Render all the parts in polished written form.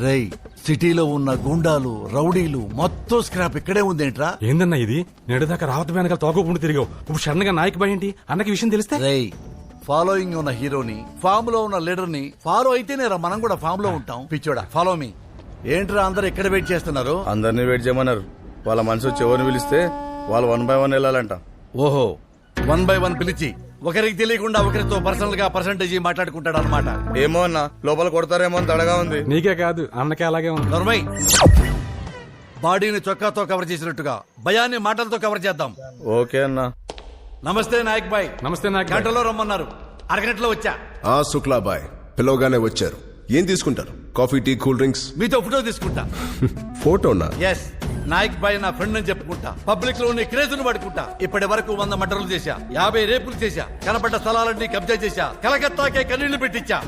రై సిటీలో ఉన్న గుండాలు రౌడీలు మొత్తం స్క్రాప్ ఇక్కడే ఉందేంట్రా? ఏందన్నా ఇది? నేడుదాకా రావత వెనకాల తోకకుండా తిరిగావు, ఇప్పుడు సడన్ గా నాయక్ భయ ఏంటి? అన్నకి విషయం తెలిస్తే? రై ఫాలోయింగ్ ఉన్న హీరోని, ఫామ్ లో ఉన్న లీడర్ ని ఫాలో అయితేనే మనం కూడా ఫామ్ లో ఉంటాం. పిచ్చోడా ఫాలో మీ. ఏంట్రా అందరు ఎక్కడ వెయిట్ చేస్తున్నారు? అందరినీ వెయిట్ చేయమన్నారు. వాళ్ళ మనసు చివరిని పిలిస్తే వాళ్ళు 1 by 1 వెళ్ళాలంట. ఓహో 1 by 1 పిలిచి ఒకరికి తెలియకుండా ఒకరితో పర్సనల్ గా పర్సంటేజ్ మాట్లాడుకుంటాడు అనమాట. ఏమో అన్న, లోపల కొడతారేమో అని తడగా ఉంది. నీకే కాదు అన్నకే అలాగే ఉంది. నర్మై, బాడీని చొక్కాతో కవర్ చేసినట్టుగా భయాన్ని మాటలతో కవర్ చేద్దాం. ఓకే అన్న. నమస్తే నాయక్ బాయ్. నమస్తే నాయక్. గంటలో రమ్మన్నారు, అరగంటలో వచ్చా. శుక్లా బాయ్ పిలవగానే వచ్చారు. ఏం తీసుకుంటారు? Coffee, tea, cool drinks? మీతో ఫోటో తీసుకుంటా. ఫోటోనా? ఎస్, నాయక్ బాయ్ నా ఫ్రెండ్ అని చెప్పుకుంటా. పబ్లిక్ లో క్రేజ్ ను పడుకుంటా. ఇప్పటి వరకు 100 మర్డర్లు చేశా, 50 రేపులు చేశా, కనపడ్డ స్థలాలన్నీ కబ్జా చేశా, కలకత్తాకే కన్నీళ్లు పెట్టించా.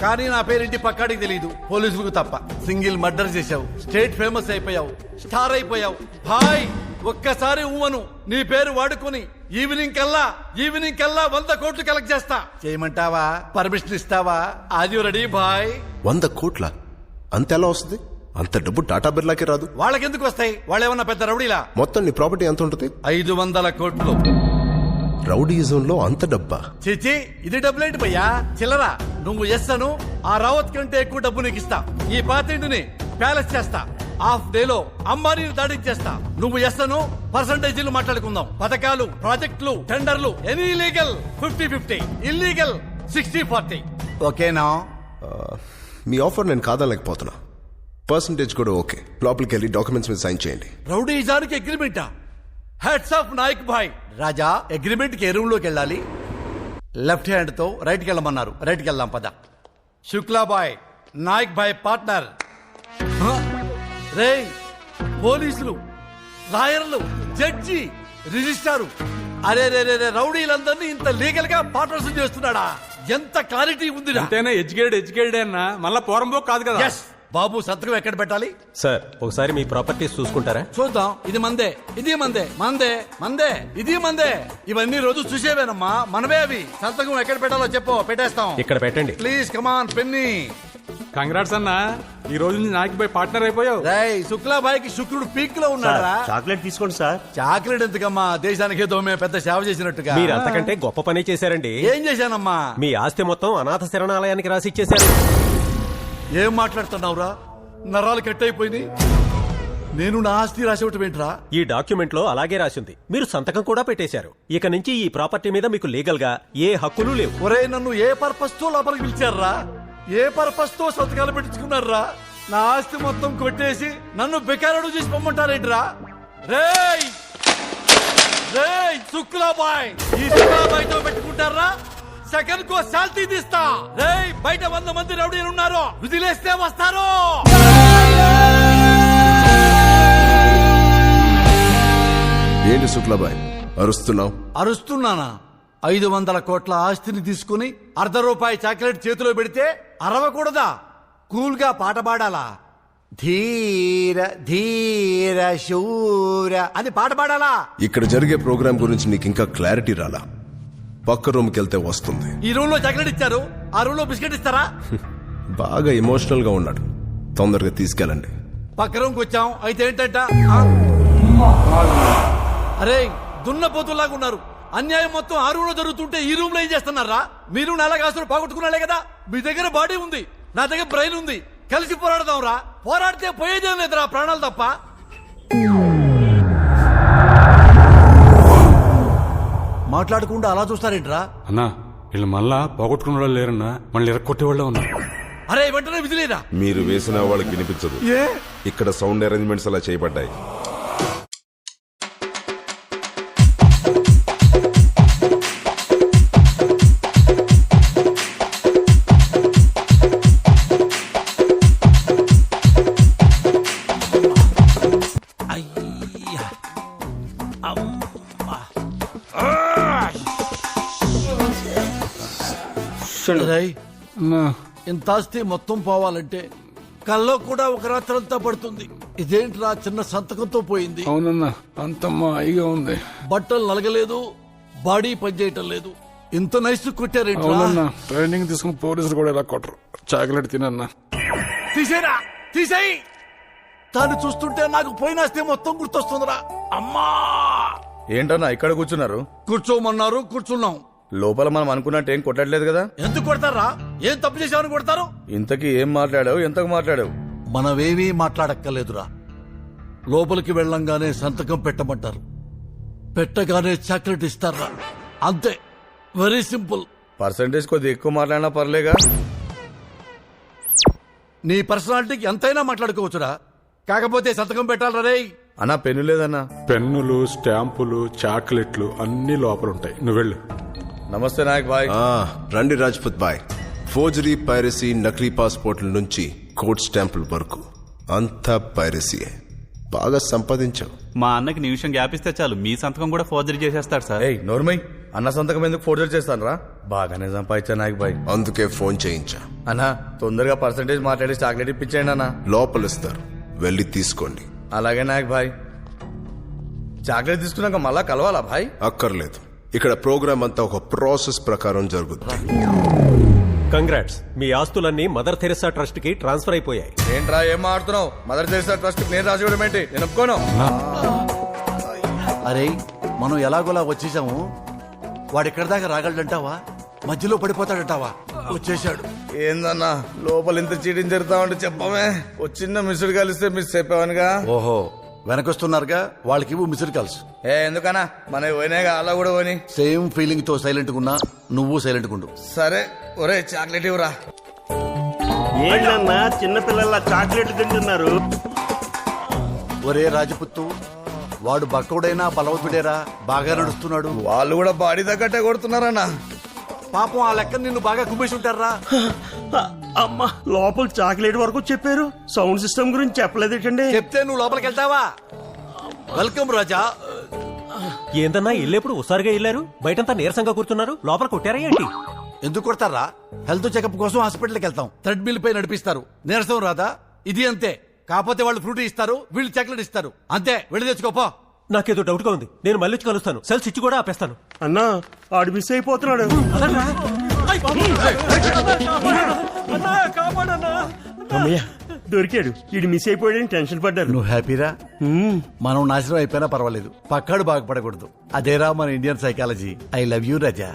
కానీ నా పేరింటి పక్కాడికి తెలియదు, పోలీసులకు తప్ప. సింగిల్ మర్డర్ చేశావు, స్టేట్ ఫేమస్ అయిపోయావు, స్టార్ అయిపోయావు. భాయ్ ఒక్కసారి ఊమను నీ పేరు వాడుకొని ఈవినింగ్ కల్లా 100 కోట్లు కలెక్ట్ చేస్తా. చేయమంటావా? పర్మిషన్ ఇస్తావా? ఆది రెడీ భాయ్. 100 కోట్ల? అంత ఎలా వస్తుంది? అంత డబ్బు టాటా బిర్లాకి రాదు. వాళ్ళకెందుకు వస్తాయి? వాళ్ళేమన్నా పెద్ద రౌడీలా? మొత్తం నీ ప్రాపర్టీ ఎంత ఉంటుంది? 500 కోట్లు. రౌడీయిజంలో అంత డబ్బా? చిచి, ఇది డబ్బులేంటి భయ్యా, చిల్లరా. నువ్వు ఎస్ అను, ఆ రావత్ కంటే ఎక్కువ డబ్బు నీకు ఇస్తా. ఈ పాతింటిని ప్యాలెస్ చేస్తా. హాఫ్ డే లో అంబానీని దాడించేస్తా. నువ్వు ఎస్ అను, పర్సంటేజీలు మాట్లాడుకుందాం. పథకాలు, ప్రాజెక్టులు, టెండర్లు ఎనీ లీగల్ 50-50, ఇల్లీగల్ 60-40. ఓకేనా? మీ ఆఫర్ నేను కాదనలేకపోతున్నా. పర్సంటేజ్ కూడా ఓకే. లోపలికి వెళ్ళి డాక్యుమెంట్స్ మీద సైన్ చేయండి. రౌడీజానికి అగ్రిమెంటా? Heads of Nayak Bhai. Raja, agreement కి ఏ రూమ్ లోకి వెళ్ళాలి? లెఫ్ట్ హ్యాండ్ తో రైట్ కి వెళ్ళమన్నారు. రైట్ కి వెళ్దాం పద. శుక్లా బాయ్ నాయక్ భాయ్ పార్ట్నర్. రే పోలీసులు, లాయర్లు, జడ్జి, రిజిస్ట్రారు, అరే రే రే రౌడీలందరినీ ఇంత లీగల్ గా పార్ట్నర్స్ చేస్తున్నాడా? ఎంత క్లారిటీ ఉంది. అంతేనా? ఎడ్యుకేటెడ్ అన్నా, మళ్ళా పోరంబో కాదు కదా. ఎస్ బాబు, సంతకం ఎక్కడ పెట్టాలి? సార్ ఒకసారి మీ ప్రాపర్టీస్ చూసుకుంటారా? చూద్దాం. ఇది మందే, ఇది మందే, మందే మందే, ఇది మందే. ఇవన్నీ రోజు చూసేవేనమ్మా, మనమే అవి. సంతకం ఎక్కడ పెట్టాలో చెప్పు, పెట్టేస్తాం. ఇక్కడ పెట్టండి ప్లీజ్ కమాన్ పెన్ని. కంగ్రాట్స్ అన్నా, ఈ రోజు నుంచి నాయక్ బాయ్ పార్ట్నర్ అయిపోయావు. రై శుక్లా బాయ్ కి శుక్రుడు పీక్ లో ఉన్నాడా? చాక్లెట్ తీసుకోండి సార్. చాక్లెట్ ఎందుకమ్మా, దేశానికి ఏదో మేము పెద్ద సేవ చేసినట్టుగా. మీరు అంతకంటే గొప్ప పని చేశారండి. ఏం చేశానమ్మా? మీ ఆస్తి మొత్తం అనాథ శరణాలయానికి రాసి ఇచ్చేశారు. ఏం మాట్లాడుతున్నావురా? నరాలు కట్ అయిపోయింది. నేను నా ఆస్తి రాసేవటం ఏంట్రా? ఈ డాక్యుమెంట్ లో అలాగే రాసింది. మీరు సంతకం కూడా పెట్టేశారు. ఇక నుంచి ఈ ప్రాపర్టీ మీద మీకు లీగల్ గా ఏ హక్కులు లేవు. ఒరే, నన్ను ఏ పర్పస్ తో లోపలికి పిలిచారా? ఏ పర్పస్ తో సంతకాలు పెట్టించుకున్నారా? నా ఆస్తి మొత్తం కొట్టేసి నన్ను బెకారడు చేసి పొమ్మంటారేంట్రా? రేయ్ రేయ్ శుక్లాబాయ్, ఈ శుక్లాబాయ్ తో పెట్టుకుంటారా? సెకండ్ కో శాంతి తీస్తా. రేయ్ బయట 100 మంది రౌడీలు ఉన్నారు, వదిలేస్తే వస్తారు. ఏంటి శుక్లాబాయ్ అరుస్తున్నావు? అరుస్తున్నానా? 500 కోట్ల ఆస్తిని తీసుకుని ₹1 చాక్లెట్ చేతిలో పెడితే అరవకూడదా? కూల్ గా పాట పాడాలా? ధీర ధీర శూర అని పాట పాడాలా? ఇక్కడ జరిగే ప్రోగ్రామ్ గురించి నీకు ఇంకా క్లారిటీ రాలా? పక్క రూమ్ కి వెళ్తే వస్తుంది. ఈ రూమ్ లో చాక్లెట్ ఇచ్చారు, ఆ రూమ్ లో బిస్కెట్ ఇస్తారా? బాగా ఎమోషనల్ గా ఉన్నాడు, తొందరగా తీసుకెళ్ళండి. పక్క రూమ్ కి వచ్చాం. అయితే ఏంటంట? అరే దున్నపోతులాగా ఉన్నారు. అన్యాయం మొత్తం ఆ రూమ్ లో జరుగుతుంటే ఈ రూమ్ లో ఏం చేస్తున్నారా? మీరు నెలగాసులు పోగొట్టుకున్నాలే కదా. మీ దగ్గర బాడీ ఉంది, నా దగ్గర బ్రెయిన్ ఉంది. కలిసి పోరాడదాం రా. పోరాడితే పోయేదేం లేదురా, ప్రాణాలు తప్ప. మాట్లాడకుండా అలా చూస్తారేంట్రా? అన్నా వీళ్ళు మళ్ళా పోగొట్టుకున్న వాళ్ళు లేరన్నా, మళ్ళీ ఎరక్కొట్టే వాళ్ళే ఉన్నారు. అరే వెంటనే విధిలేదా? మీరు వేసిన వాళ్ళకి వినిపించదు. ఇక్కడ సౌండ్ అరేంజ్మెంట్స్ అలా చేయబడ్డాయి. ఇంత ఆస్తి మొత్తం పోవాలంటే కల్లో కూడా ఒక రాత్రంతా పడుతుంది. ఇదేంట్రా చిన్న సంతకంతో పోయింది? అవునన్నా, అంతమ్మా అయిగా ఉంది. బట్టలు నలగలేదు, బాడీ పనిచేయటం లేదు. ఇంత నైస్ కొట్టారేంట్రా? ట్రైనింగ్ తీసుకుని పోలీసులు కూడా ఇలా కొట్టరు. చాక్లెట్ తినన్నా. తీసేరా తీసేయి. తాను చూస్తుంటే నాకు పోయినాస్తే మొత్తం గుర్తొస్తుందిరా. అమ్మా, ఏంటన్నా ఇక్కడ కూర్చున్నారు? కూర్చోమన్నారు, కూర్చున్నాం. లోపల మనం అనుకున్నట్టు ఏం కొట్టట్లేదు కదా? ఎందుకు కొడతారా? ఏం తప్పు చేశామని కొడతారు? ఇంతకీ ఏం మాట్లాడావు, ఎంతకు మాట్లాడావు? మనమేమీ మాట్లాడక్కర్లేదురా. లోపలికి వెళ్ళంగానే సంతకం పెట్టమంటారు, పెట్టగానే చాక్లెట్ ఇస్తారా, అంతే. Very simple. పర్సంటేజ్ కొద్దిగా ఎక్కువ మాట్లాడినా పర్లేగా. నీ పర్సనాలిటీకి ఎంతైనా మాట్లాడుకోవచ్చురా, కాకపోతే సంతకం పెట్టాలరా రే. అన్నా పెన్ను లేదన్నా. పెన్నులు, స్టాంపులు, చాక్లెట్లు అన్ని లోపల ఉంటాయి. నువ్వు వెళ్ళు. నమస్తే నాయక్ బాయ్. రండి రాజ్పుత్ బాయ్. ఫోర్జరీ, పైరసీ, నకిలీ పాస్పోర్ట్ల నుంచి కోర్ట్ స్టాంపుల వరకు అంతా పైరసీయే. బాగా సంపాదించావు. మా అన్నకి నిమిషం గ్యాప్ ఇస్తే చాలు మీ సంతకం కూడా ఫోర్జరీ చేసేస్తాడు సార్. ఏయ్ నోర్మై, అన్న సంతకం ఎందుకు ఫోర్జరీ చేస్తాను రా? బాగానే సంపాదించా నాయక్ బాయ్. అందుకే ఫోన్ చేయించా. అన్నా తొందరగా పర్సంటేజ్ మాట్లాడి చాక్లెట్ ఇప్పించండి అన్న. లోపలిస్తారు, వెళ్ళి తీసుకోండి. అలాగే నాయక్ బాయ్. చాక్లెట్ తీసుకున్నాక మళ్ళా కలవాలా భాయ్? అక్కర్లేదు, ఇక్కడ ప్రోగ్రామ్ అంతా ఒక ప్రాసెస్ ప్రకారం జరుగుతుంది. కంగ్రాట్స్, మీ ఆస్తులన్నీ మదర్ థెరెసా ట్రస్ట్ కి ట్రాన్స్ఫర్ అయిపోయాయి. ఏంట్రా ఏం మాడుతున్నావు? మదర్ తెరిసా ట్రస్ట్ నేను రాసివ్వడం ఏంటి? నేను ఒప్పుకోను. అరే, మనం ఎలాగోలా వచ్చేసాము. వాడిక్కడి దాకా రాగలడంటావా? మధ్యలో పడిపోతాడంటావా? వచ్చేసాడు. ఏందన్నా లోపల ఇంత చీటింగ్ జరుగుతామంటే చెప్పమే. ఓ చిన్న మిస్డ్ కలిస్తే మిస్ అయిపోయానుగా. ఓహో, వెనకొస్తున్నారుగా, వాళ్ళకి ఇవ్వు మిస్డ్ కాల్స్. ఎందుకన్నా మన పోయినాగా అలా కూడా పోని. సేమ్ ఫీలింగ్ తో సైలెంట్ గున్నా, నువ్వు సైలెంట్ గుండు. సరే ఒరే చాక్లెట్ ఇవ్వరా. ఏంటన్నా చిన్నపిల్లల చాక్లెట్ తింటున్నారు? ఒరే రాజపుత్తు, వాడు బక్కవుడైనా బలవంతుడేరా, బాగా నడుస్తున్నాడు. వాళ్ళు కూడా బాడీ తగ్గట్టే కొడుతున్నారన్నా. పాపం ఆ లెక్క నిన్ను బాగా కుమ్మేసి ఉంటారా. అమ్మా, లోపల చాక్లెట్ వరకు చెప్పారు, సౌండ్ సిస్టమ్ గురించి చెప్పలేదేటండి? చెప్తే నువ్వు లోపలికి వెళ్తావా? వెల్కమ్ రాజా. ఏందన్నా ఇల్లేప్పుడు ఉసారుగా వెళ్ళారు? బయటంతా నీరసంగా కూర్చున్నారు, లోపల కొట్టారా ఏంటి? ఎందుకు కొడతారా? హెల్త్ చెకప్ కోసం హాస్పిటల్కి వెళ్తాం, థ్రెడ్ మిల్ పై నడిపిస్తారు. నీరసం రాదా? ఇది అంతే. కాకపోతే వాళ్ళు ఫ్రూట్ ఇస్తారు, వీళ్ళు చాక్లెట్ ఇస్తారు, అంతే. వెళ్ళి తెచ్చుకోపో. నాకేదో డౌట్ గా ఉంది, నేను మళ్ళీ వచ్చి కలుస్తాను. సెల్స్ ఇచ్చి కూడా ఆపేస్తాను. అన్నా, ఆడు మిస్ అయిపోతున్నాడు. అమ్మయ్య, దొరికాడు. ఈడు మిస్ అయిపోయాడని టెన్షన్ పడ్డారు. నువ్వు హ్యాపీరా? మనం నాశనం అయిపోయినా పర్వాలేదు, పక్కాడు బాగుపడకూడదు. అదేరా మన Indian psychology. I love you Raja.